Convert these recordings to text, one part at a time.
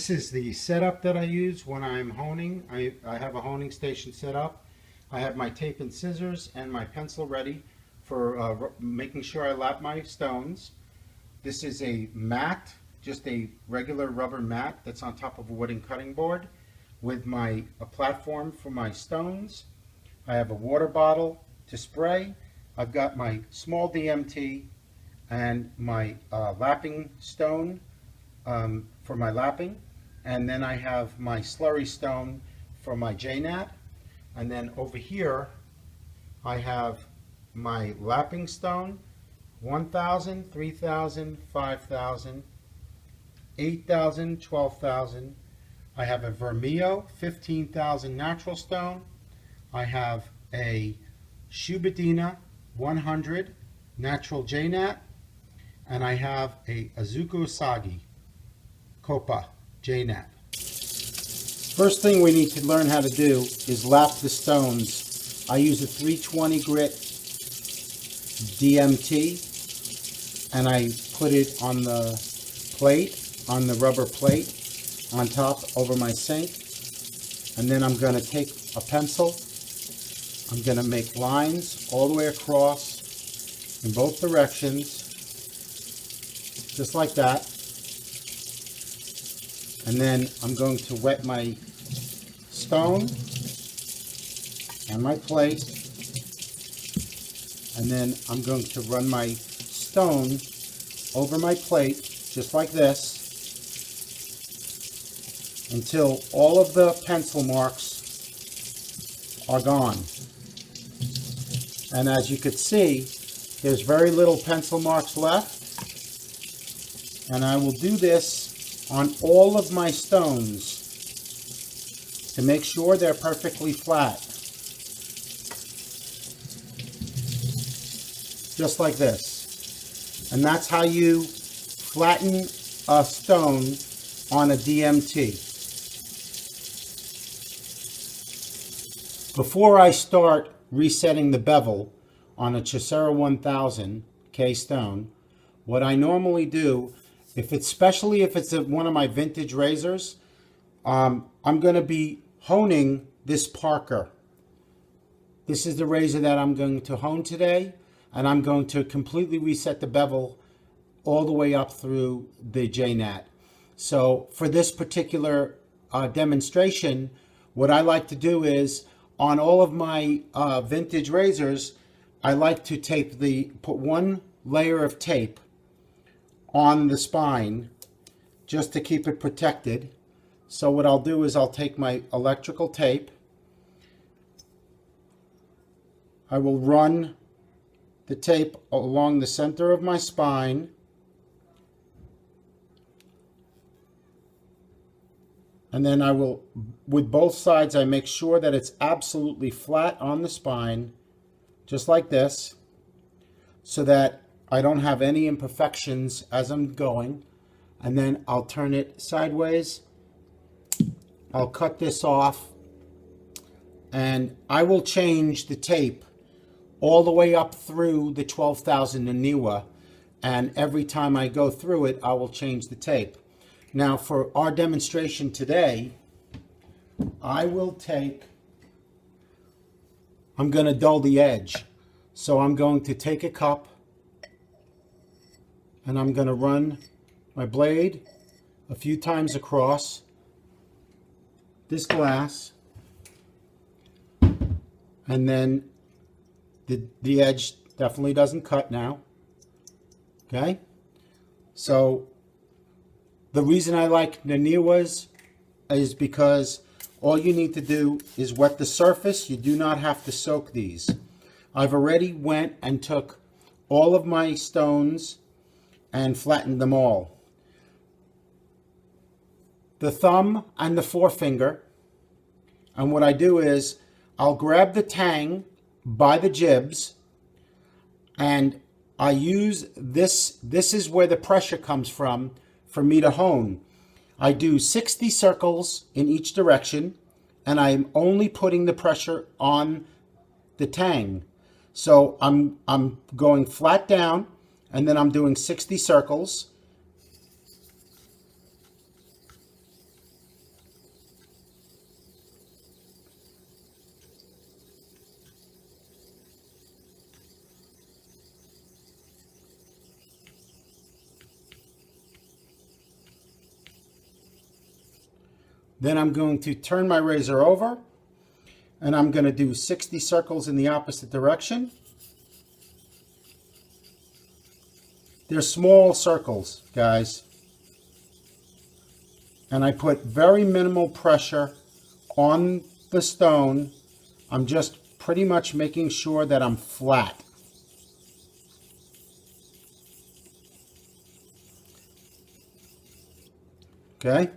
This is the setup that I use when I'm honing. I have a honing station set up. I have my tape and scissors and my pencil ready for making sure I lap my stones. This is a mat, just a regular rubber mat that's on top of a wooden cutting board with a platform for my stones. I have a water bottle to spray. I've got my small DMT and my lapping stone for my lapping, and then I have my slurry stone for my JNAT, and then over here I have my lapping stone, 1,000, 3,000, 5,000, 8,000, 12,000. I have a Vermillo 15,000 natural stone. I have a Shubidina 100 natural JNAT, and I have a Azuko Usagi Copa JNAT. First thing we need to learn how to do is lap the stones. I use a 320 grit DMT, and I put it on the plate, on the rubber plate on top over my sink, and then I'm going to take a pencil. I'm going to make lines all the way across in both directions, just like that. And then I'm going to wet my stone and my plate, and then I'm going to run my stone over my plate just like this until all of the pencil marks are gone. And as you could see, there's very little pencil marks left, and I will do this on all of my stones to make sure they're perfectly flat. Just like this. And that's how you flatten a stone on a DMT. Before I start resetting the bevel on a Cicero 1000 K stone, what I normally do, especially if it's one of my vintage razors, I'm going to be honing this Parker. This is the razor that I'm going to hone today, and I'm going to completely reset the bevel all the way up through the JNAT. So for this particular demonstration, what I like to do is, on all of my vintage razors, I like to put one layer of tape on the spine just to keep it protected. So what I'll do is I'll take my electrical tape, I will run the tape along the center of my spine, and then I will, with both sides, I make sure that it's absolutely flat on the spine, just like this, so that I don't have any imperfections as I'm going. And then I'll turn it sideways. I'll cut this off, and I will change the tape all the way up through the 12,000 Naniwa, and every time I go through it, I will change the tape. Now for our demonstration today, I'm going to dull the edge. So I'm going to take a cup, and I'm going to run my blade a few times across this glass, and then the edge definitely doesn't cut now. Okay, so the reason I like Naniwas is because all you need to do is wet the surface. You do not have to soak these. I've already went and took all of my stones and flattened them all. The thumb and the forefinger, and what I do is I'll grab the tang by the jibs, and I use this is where the pressure comes from for me to hone. I do 60 circles in each direction, and I'm only putting the pressure on the tang. So I'm going flat down, and then I'm doing 60 circles. Then I'm going to turn my razor over and I'm going to do 60 circles in the opposite direction. They're small circles, guys. And I put very minimal pressure on the stone. I'm just pretty much making sure that I'm flat. Okay,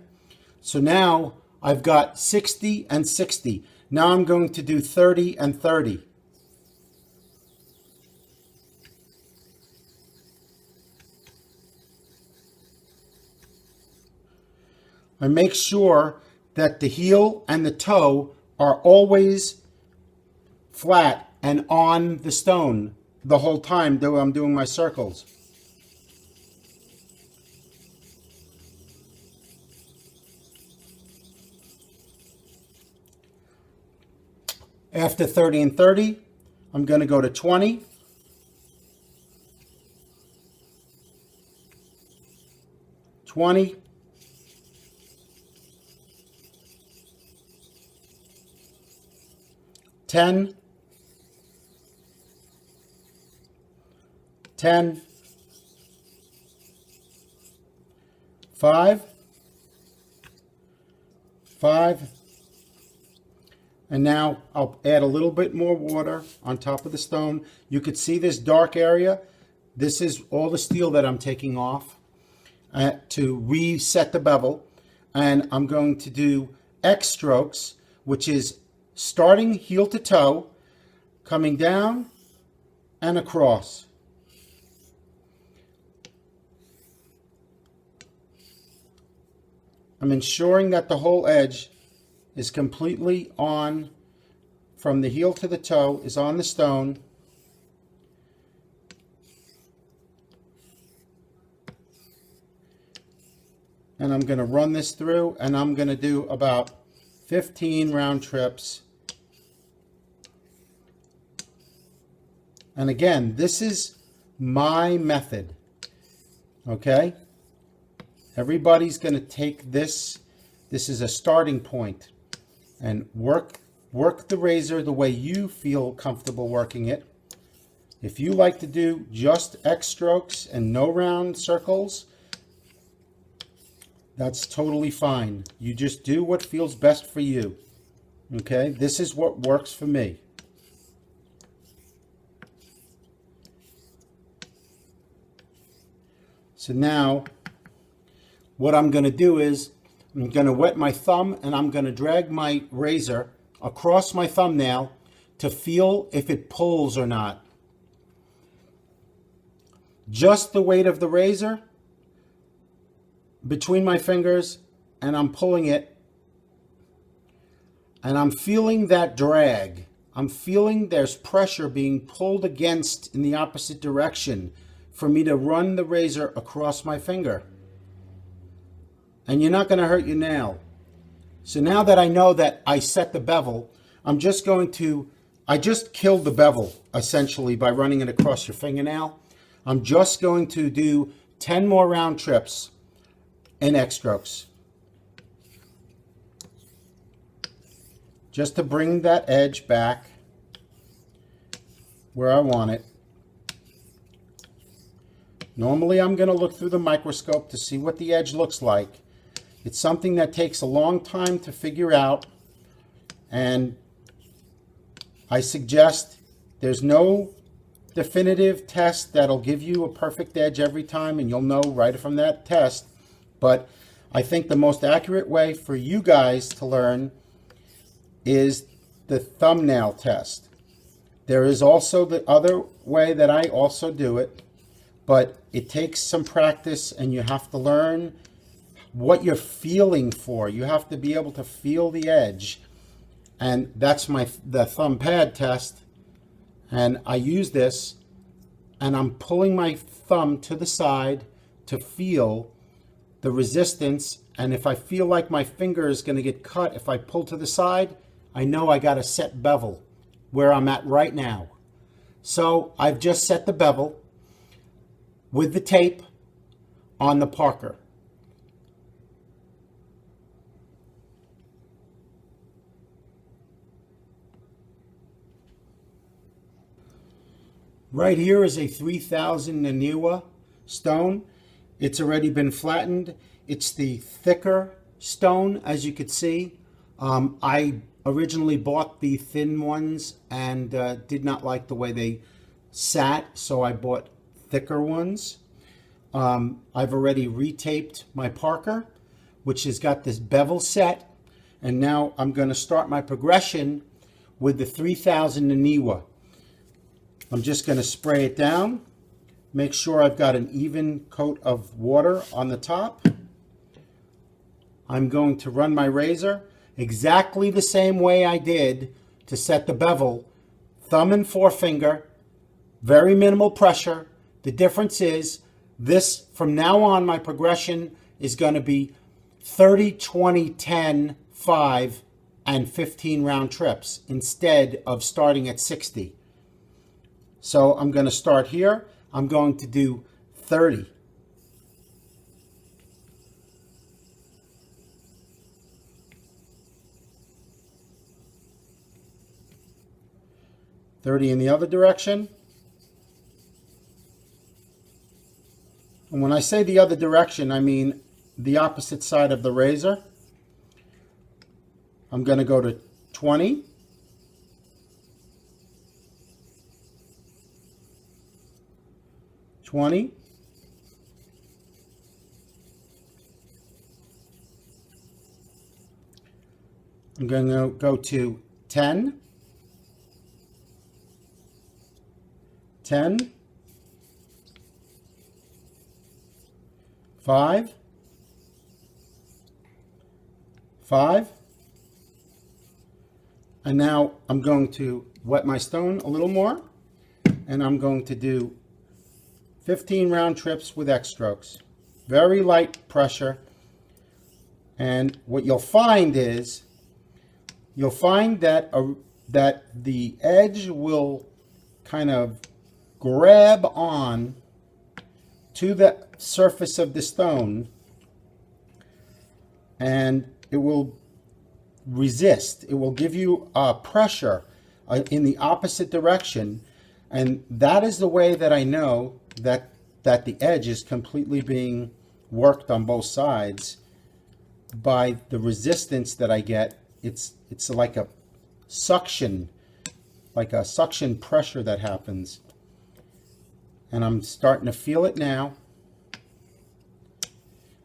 so now I've got 60 and 60. Now I'm going to do 30 and 30. I make sure that the heel and the toe are always flat and on the stone the whole time though I'm doing my circles. After 30 and 30, I'm going to go to 20. 20. 10. 10. 5. 5. And now I'll add a little bit more water on top of the stone. You could see this dark area. This is all the steel that I'm taking off to reset the bevel. And I'm going to do X strokes, which is starting heel to toe, coming down and across. I'm ensuring that the whole edge is completely on, from the heel to the toe, is on the stone. And I'm going to run this through, and I'm going to do about 15 round trips. And again, this is my method, okay? Everybody's going to take this. This is a starting point. And work the razor the way you feel comfortable working it. If you like to do just X strokes and no round circles, that's totally fine. You just do what feels best for you. Okay, this is what works for me. So now what I'm going to do is I'm going to wet my thumb and I'm going to drag my razor across my thumbnail to feel if it pulls or not. Just the weight of the razor between my fingers, and I'm pulling it, and I'm feeling that drag. I'm feeling there's pressure being pulled against in the opposite direction for me to run the razor across my finger. And you're not going to hurt your nail. So now that I know that I set the bevel, I'm just going to, I just killed the bevel essentially by running it across your fingernail. I'm just going to do 10 more round trips in X strokes. Just to bring that edge back where I want it. Normally I'm going to look through the microscope to see what the edge looks like. It's something that takes a long time to figure out, and I suggest there's no definitive test that'll give you a perfect edge every time and you'll know right from that test, but I think the most accurate way for you guys to learn is the thumbnail test. There is also the other way that I also do it, but it takes some practice and you have to learn what you're feeling for. You have to be able to feel the edge, and that's the thumb pad test. And I use this and I'm pulling my thumb to the side to feel the resistance, and if I feel like my finger is going to get cut if I pull to the side, I know I got a set bevel where I'm at right now. So I've just set the bevel with the tape on the Parker. Right here is a 3000 Naniwa stone. It's already been flattened. It's the thicker stone, as you could see. I originally bought the thin ones and did not like the way they sat, so I bought thicker ones. I've already retaped my Parker, which has got this bevel set, and now I'm going to start my progression with the 3000 Naniwa. I'm just going to spray it down, make sure I've got an even coat of water on the top. I'm going to run my razor exactly the same way I did to set the bevel, thumb and forefinger, very minimal pressure. The difference is this, from now on, my progression is going to be 30, 20, 10, 5, and 15 round trips instead of starting at 60. So I'm going to start here. I'm going to do 30. In the other direction. And when I say the other direction, I mean the opposite side of the razor. I'm going to go to 20. I'm going to go to 10. 10. 5. 5. And now I'm going to wet my stone a little more, and I'm going to do 15 round trips with X strokes. Very light pressure. And what you'll find is, that the edge will kind of grab on to the surface of the stone, and it will resist. It will give you pressure in the opposite direction, and that is the way that I know that the edge is completely being worked on both sides by the resistance that I get. It's like a suction pressure that happens, and I'm starting to feel it now.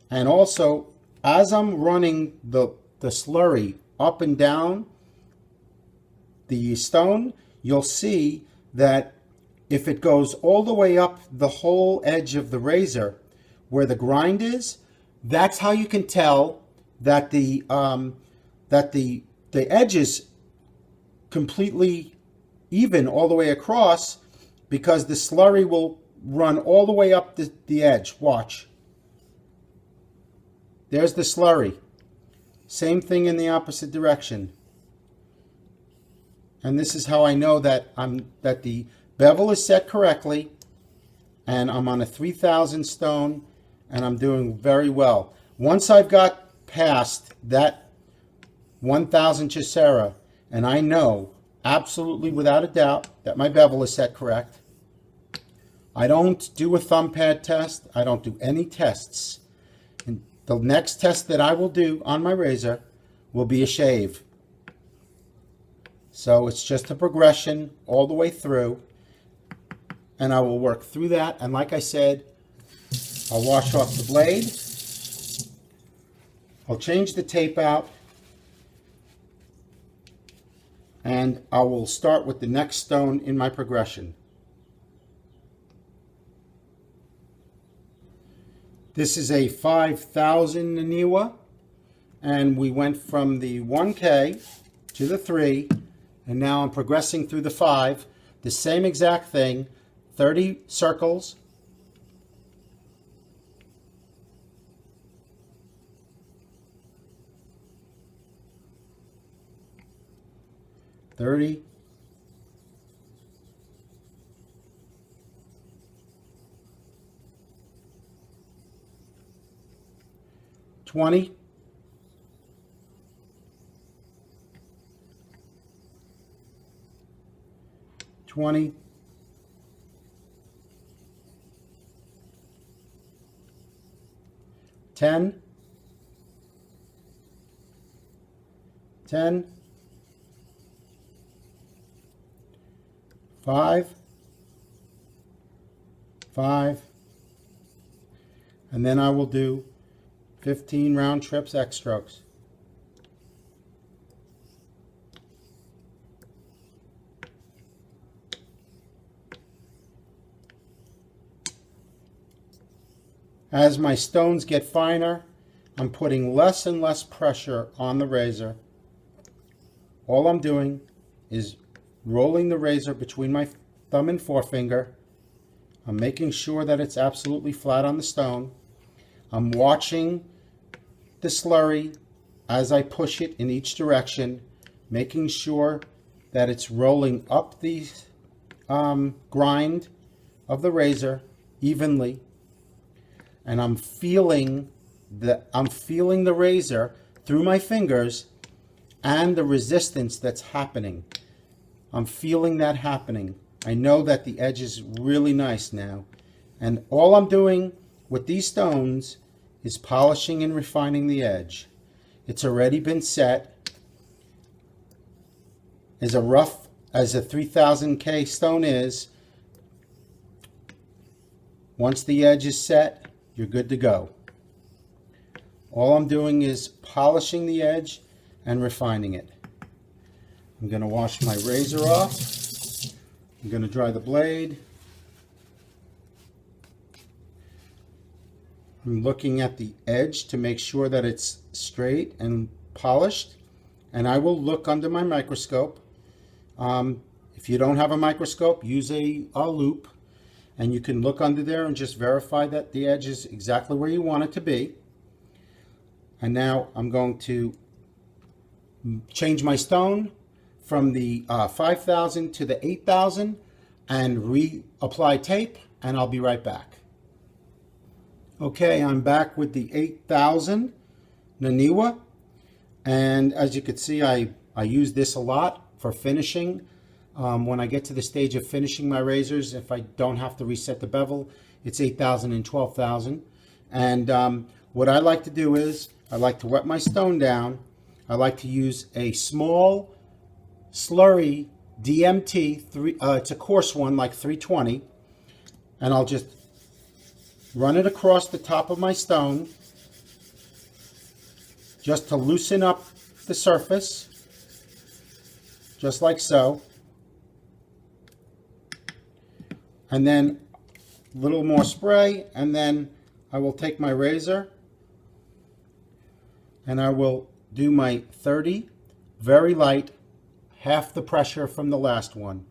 And also, as I'm running the slurry up and down the stone, you'll see that if it goes all the way up the whole edge of the razor where the grind is, that's how you can tell that the edge is completely even all the way across, because the slurry will run all the way up the edge. Watch. There's the slurry. Same thing in the opposite direction. And this is how I know that the bevel is set correctly, and I'm on a 3000 stone, and I'm doing very well. Once I've got past that 1000 Chicera, and I know absolutely without a doubt that my bevel is set correct, I don't do a thumb pad test. I don't do any tests. And the next test that I will do on my razor will be a shave. So it's just a progression all the way through, and I will work through that. And like I said, I'll wash off the blade. I'll change the tape out, and I will start with the next stone in my progression. This is a 5000 Naniwa, and we went from the 1K to the 3, and now I'm progressing through the 5. The same exact thing, 30 circles. $30. 20. 20. 10, 5, 5, and then I will do 15 round trips X strokes. As my stones get finer, I'm putting less and less pressure on the razor. All I'm doing is rolling the razor between my thumb and forefinger. I'm making sure that it's absolutely flat on the stone. I'm watching the slurry as I push it in each direction, making sure that it's rolling up the grind of the razor evenly. And I'm feeling the razor through my fingers and the resistance that's happening. I'm feeling that happening. I know that the edge is really nice now. And all I'm doing with these stones is polishing and refining the edge. It's already been set. As rough as a 3000K stone is, once the edge is set, you're good to go. All I'm doing is polishing the edge and refining it. I'm going to wash my razor off. I'm going to dry the blade. I'm looking at the edge to make sure that it's straight and polished. And I will look under my microscope. If you don't have a microscope, use a loop. And you can look under there and just verify that the edge is exactly where you want it to be. And now I'm going to change my stone from the 5,000 to the 8,000 and reapply tape, and I'll be right back. Okay, I'm back with the 8,000 Naniwa, and as you can see, I use this a lot for finishing. When I get to the stage of finishing my razors, if I don't have to reset the bevel, it's 8,000 and 12,000. And what I like to do is, I like to wet my stone down. I like to use a small slurry DMT, it's a coarse one like 320, and I'll just run it across the top of my stone just to loosen up the surface, just like so. And then a little more spray, and then I will take my razor and I will do my 30, very light, half the pressure from the last one.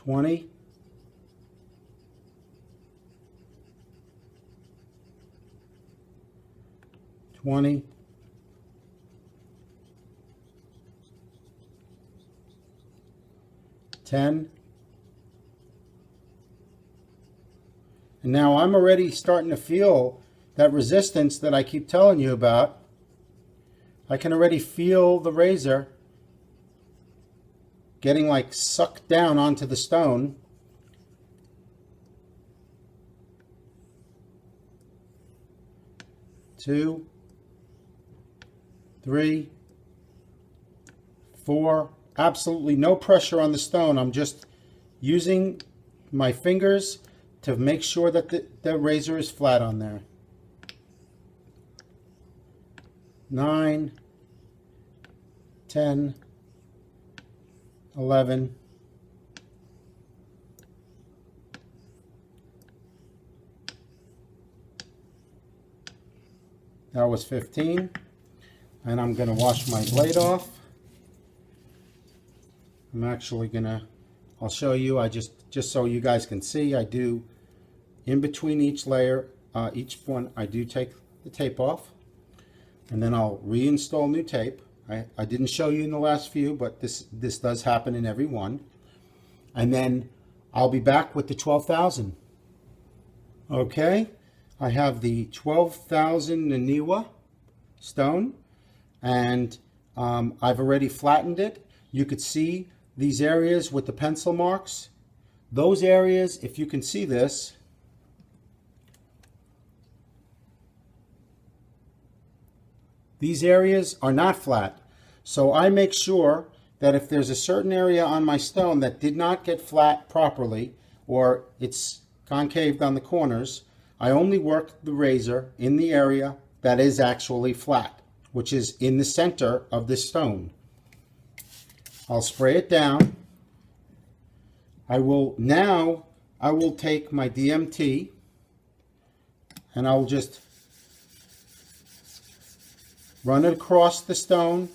$20. 20. 10. And now I'm already starting to feel that resistance that I keep telling you about. I can already feel the razor getting like sucked down onto the stone. Two, 3, 4, absolutely no pressure on the stone. I'm just using my fingers to make sure that the razor is flat on there. 9, 10, 11, 15. And I'm going to wash my blade off. I'm actually going to, I'll show you, just so you guys can see, I do, in between each layer, each one, I do take the tape off. And then I'll reinstall new tape. I didn't show you in the last few, but this does happen in every one. And then I'll be back with the 12,000. Okay, I have the 12,000 Naniwa stone, and I've already flattened it. You could see these areas with the pencil marks. Those areas, if you can see this, these areas are not flat. So I make sure that if there's a certain area on my stone that did not get flat properly, or it's concaved on the corners, I only work the razor in the area that is actually flat, which is in the center of this stone. I'll spray it down. I will take my DMT and I'll just run it across the stone,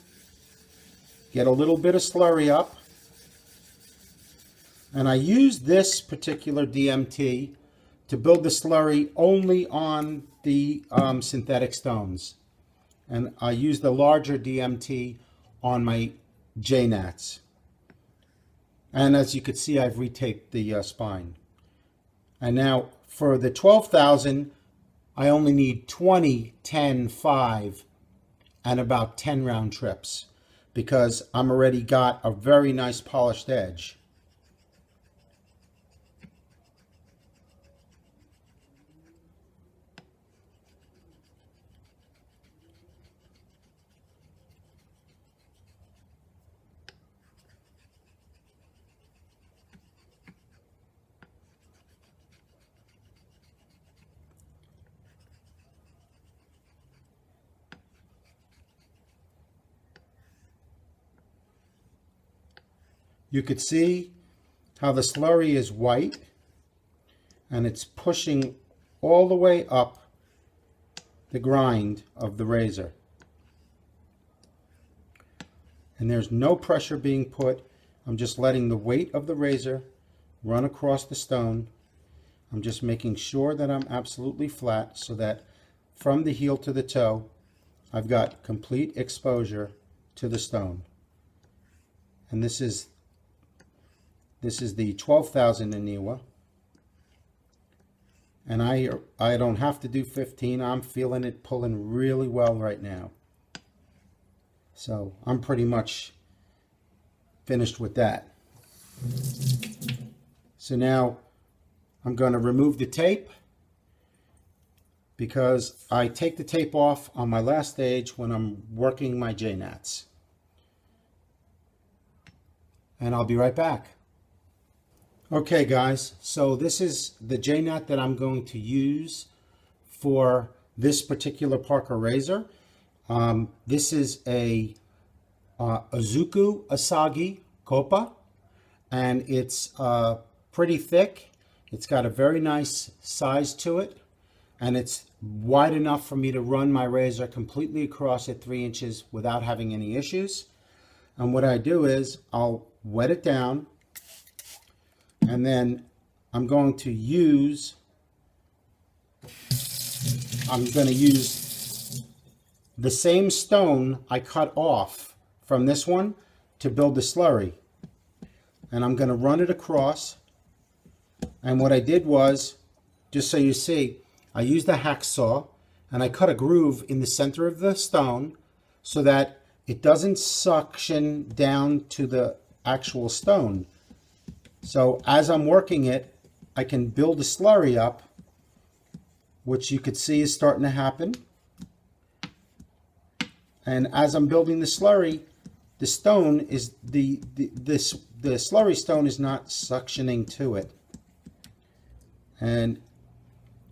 get a little bit of slurry up, and I use this particular DMT to build the slurry only on the synthetic stones, and I use the larger DMT on my J-Nats. And as you can see, I've retaped the spine. And now for the 12,000, I only need 20, 10, 5, and about 10 round trips, because I'm already got a very nice polished edge. You could see how the slurry is white and it's pushing all the way up the grind of the razor. And there's no pressure being put. I'm just letting the weight of the razor run across the stone. I'm just making sure that I'm absolutely flat so that from the heel to the toe, I've got complete exposure to the stone. And this is the 12,000 Aniwa, and I don't have to do 15. I'm feeling it pulling really well right now. So I'm pretty much finished with that. So now I'm going to remove the tape, because I take the tape off on my last stage when I'm working my J-Nats. And I'll be right back. Okay guys, so this is the J-Nut that I'm going to use for this particular Parker razor. This is a Izuku Asagi Koppa, and it's pretty thick. It's got a very nice size to it, and it's wide enough for me to run my razor completely across at 3 inches without having any issues. And what I do is I'll wet it down, and then I'm going to use the same stone I cut off from this one to build the slurry. And I'm going to run it across. And what I did was, just so you see, I used a hacksaw and I cut a groove in the center of the stone so that it doesn't suction down to the actual stone. So as I'm working it, I can build a slurry up, which you could see is starting to happen. And as I'm building the slurry, the stone is the slurry stone is not suctioning to it. And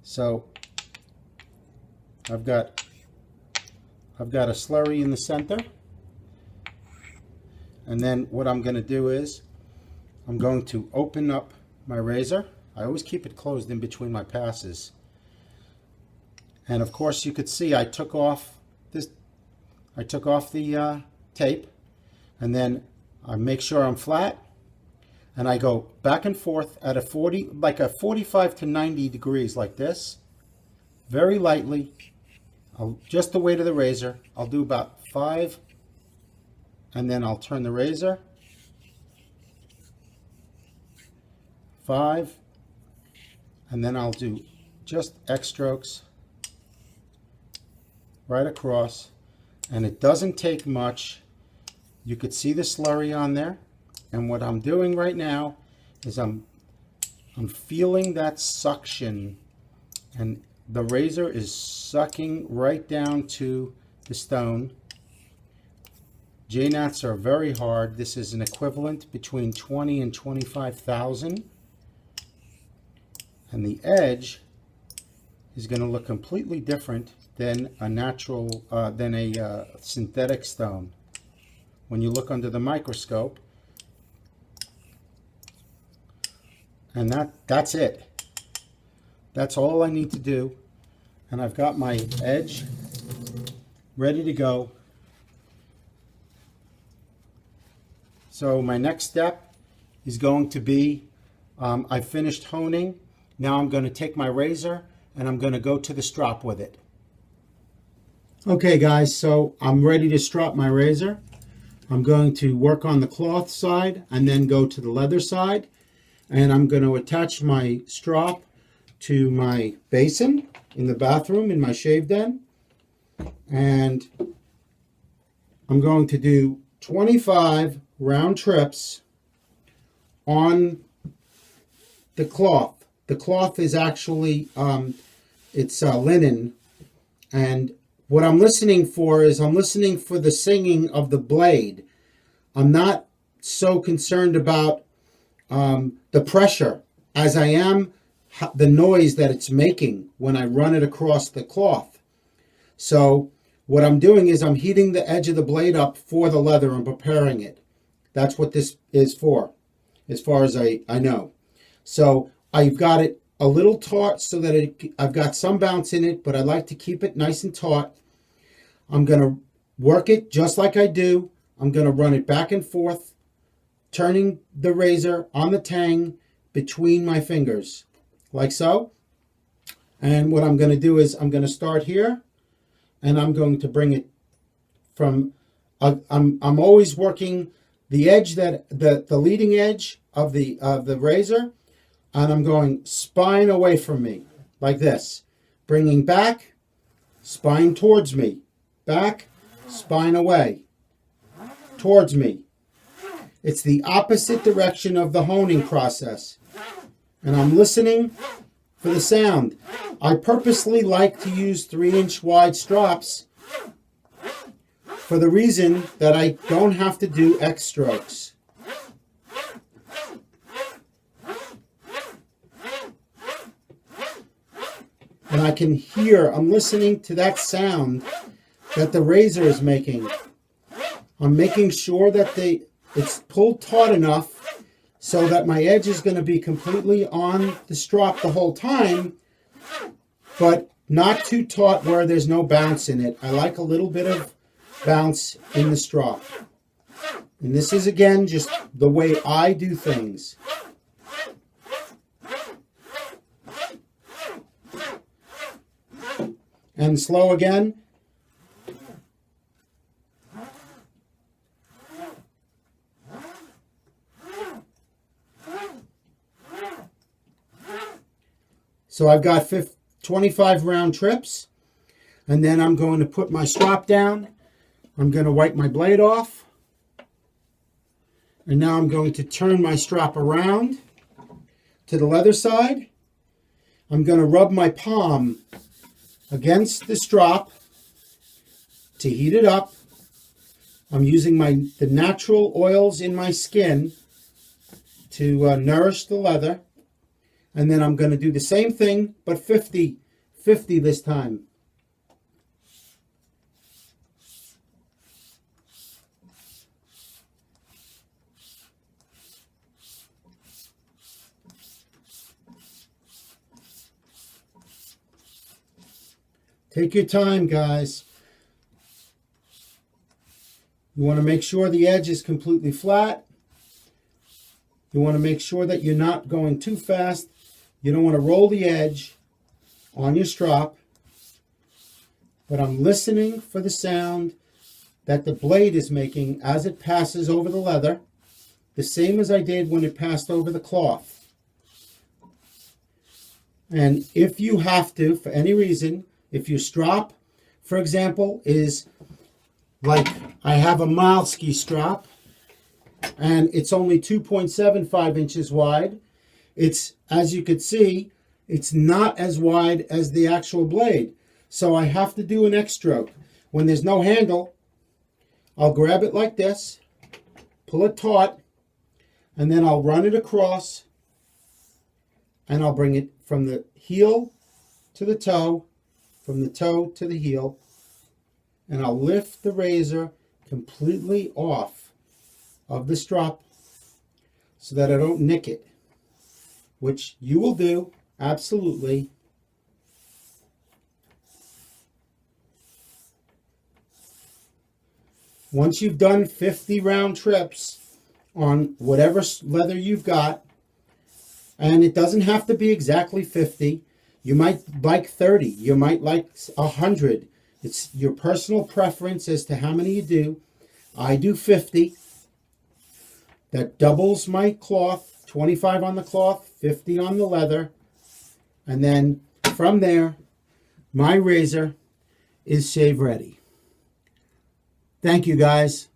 so I've got a slurry in the center. And then what I'm going to do is I'm going to open up my razor. I always keep it closed in between my passes. And of course you could see I took off the tape, and then I make sure I'm flat, and I go back and forth at a 45 to 90 degrees like this, very lightly. Just the weight of the razor. I'll do about 5, and then I'll turn the razor. 5, and then I'll do just X strokes right across, and it doesn't take much. You could see the slurry on there, and what I'm doing right now is I'm feeling that suction, and the razor is sucking right down to the stone. J-knots are very hard. This is an equivalent between 20 and 25,000. And the edge is going to look completely different than a natural, synthetic stone. When you look under the microscope, and that's it. That's all I need to do. And I've got my edge ready to go. So my next step is going to be, I finished honing. Now I'm going to take my razor and I'm going to go to the strop with it. Okay guys, so I'm ready to strop my razor. I'm going to work on the cloth side and then go to the leather side. And I'm going to attach my strop to my basin in the bathroom in my shave den. And I'm going to do 25 round trips on the cloth. The cloth is actually, it's linen. And what I'm listening for is I'm listening for the singing of the blade. I'm not so concerned about the pressure as I am the noise that it's making when I run it across the cloth. So what I'm doing is I'm heating the edge of the blade up for the leather and preparing it. That's what this is for, as far as I know. So I've got it a little taut so that I've got some bounce in it, but I like to keep it nice and taut. I'm going to work it just like I do. I'm going to run it back and forth, turning the razor on the tang between my fingers, like so. And what I'm going to do is I'm going to start here, and I'm going to bring it from, I'm always working the edge, that the leading edge of the razor, and I'm going spine away from me, like this. Bringing back, spine towards me. Back, spine away, towards me. It's the opposite direction of the honing process. And I'm listening for the sound. I purposely like to use 3-inch wide strops for the reason that I don't have to do X strokes. And I can hear, I'm listening to that sound that the razor is making. I'm making sure that it's pulled taut enough so that my edge is going to be completely on the strop the whole time, but not too taut where there's no bounce in it. I like a little bit of bounce in the strop. And this is, again, just the way I do things. And slow again. So I've got 25 round trips, and then I'm going to put my strop down. I'm going to wipe my blade off. And now I'm going to turn my strop around to the leather side. I'm going to rub my palm against the strop to heat it up. I'm using the natural oils in my skin to nourish the leather. And then I'm going to do the same thing, but 50 this time. Take your time, guys. You want to make sure the edge is completely flat. You want to make sure that you're not going too fast. You don't want to roll the edge on your strop. But I'm listening for the sound that the blade is making as it passes over the leather, the same as I did when it passed over the cloth. And if you have to, for any reason, if your strop, for example, is like I have a Milski strop and it's only 2.75 inches wide, it's, as you could see, it's not as wide as the actual blade. So I have to do an X stroke. When there's no handle, I'll grab it like this, pull it taut, and then I'll run it across and I'll bring it from the heel to the toe, from the toe to the heel, and I'll lift the razor completely off of the strop so that I don't nick it, which you will do, absolutely. Once you've done 50 round trips on whatever leather you've got, and it doesn't have to be exactly 50, you might like 30, you might like 100. It's your personal preference as to how many you do. I do 50. That doubles my cloth, 25 on the cloth, 50 on the leather. And then from there, my razor is shave ready. Thank you, guys.